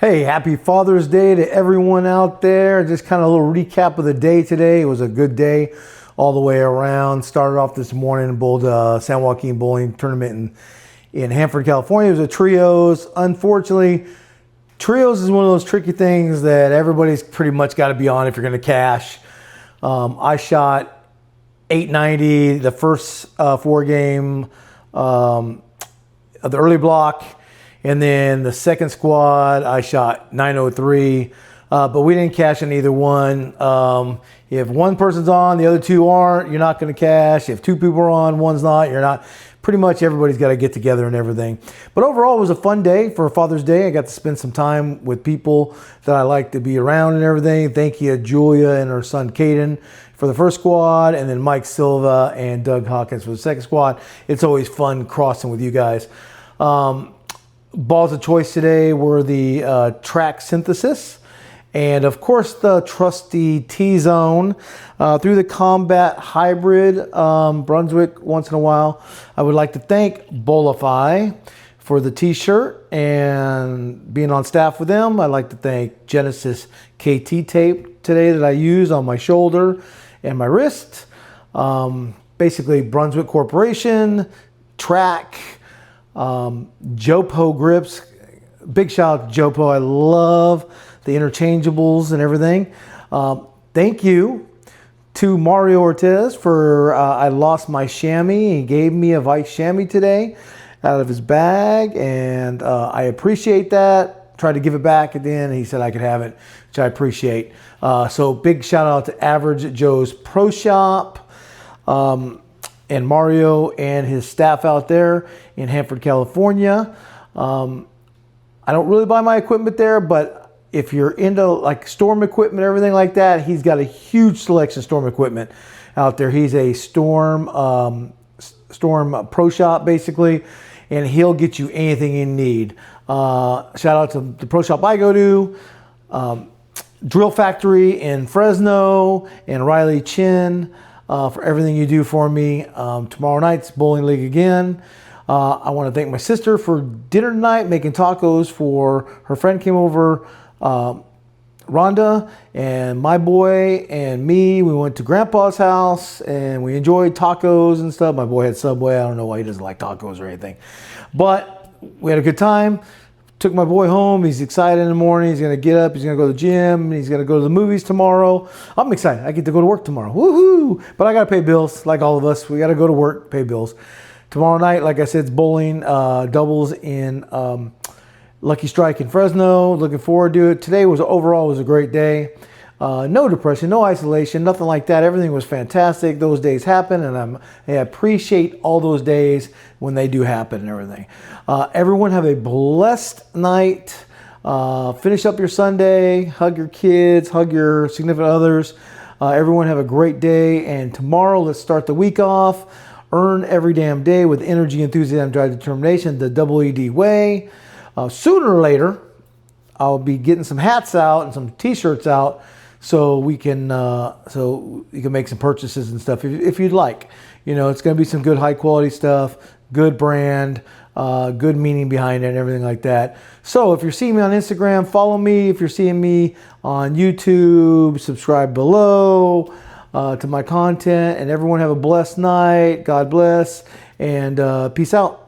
Hey, happy Father's Day to everyone out there. Just kind of a little recap of the day today. It was a good day all the way around. Started off this morning and bowled San Joaquin bowling tournament in Hanford, California. It was a trios. Unfortunately, trios is one of those tricky things that everybody's pretty much got to be on if you're going to cash. I shot 890 the first four game of the early block. And then the second squad, I shot 903, but we didn't cash in either one. If one person's on, the other two aren't, you're not going to cash. If two people are on, one's not, you're not. Pretty much everybody's got to get together and everything. But overall, it was a fun day for Father's Day. I got to spend some time with people that I like to be around and everything. Thank you, Julia and her son, Caden, for the first squad, and then Mike Silva and Doug Hawkins for the second squad. It's always fun crossing with you guys. Balls of choice today were the track synthesis and of course the trusty T-zone through the combat hybrid Brunswick once in a while. I would like to thank Bowlifi for the t-shirt and being on staff with them. I'd like to thank Genesis KT tape today that I use on my shoulder and my wrist. Basically Brunswick Corporation, track, JoPo grips. Big shout out to JoPo. I love the interchangeables and everything. Thank you to Mario Ortiz for I lost my chamois. He gave me a Vice chamois today out of his bag, and I appreciate that. Tried to give it back at the end. He said I could have it, which I appreciate. So big shout out to Average Joe's Pro Shop. And Mario and his staff out there in Hanford, California. I don't really buy my equipment there, but if you're into like storm equipment, everything like that, he's got a huge selection of storm equipment out there. He's a storm pro shop basically, and he'll get you anything you need. Shout out to the pro shop I go to, Drill Factory in Fresno, and Riley Chin. For everything you do for me. Tomorrow night's bowling league again. I want to thank my sister for dinner tonight, making tacos for her friend came over, Rhonda, and my boy and me. We went to Grandpa's house and we enjoyed tacos and stuff. My boy had Subway. I don't know why he doesn't like tacos or anything, but we had a good time. Took my boy home. He's excited in the morning. He's going to get up. He's going to go to the gym. He's going to go to the movies tomorrow. I'm excited. I get to go to work tomorrow. Woohoo! But I got to pay bills like all of us. We got to go to work, pay bills. Tomorrow night, like I said, it's bowling doubles in Lucky Strike in Fresno. Looking forward to it. Today was overall was a great day. No depression, no isolation, nothing like that. Everything was fantastic. Those days happen, and I appreciate all those days when they do happen and everything. Everyone have a blessed night. Finish up your Sunday. Hug your kids. Hug your significant others. Everyone have a great day. And tomorrow, let's start the week off. Earn every damn day with energy, enthusiasm, drive, determination, the ED way. Sooner or later, I'll be getting some hats out and some t-shirts out so we can so you can make some purchases and stuff if you'd like. You know, it's going to be some good high quality stuff, good brand, good meaning behind it and everything like that. So if you're seeing me on Instagram, follow me. If you're seeing me on YouTube, subscribe below to my content. And everyone have a blessed night. God bless, and peace out.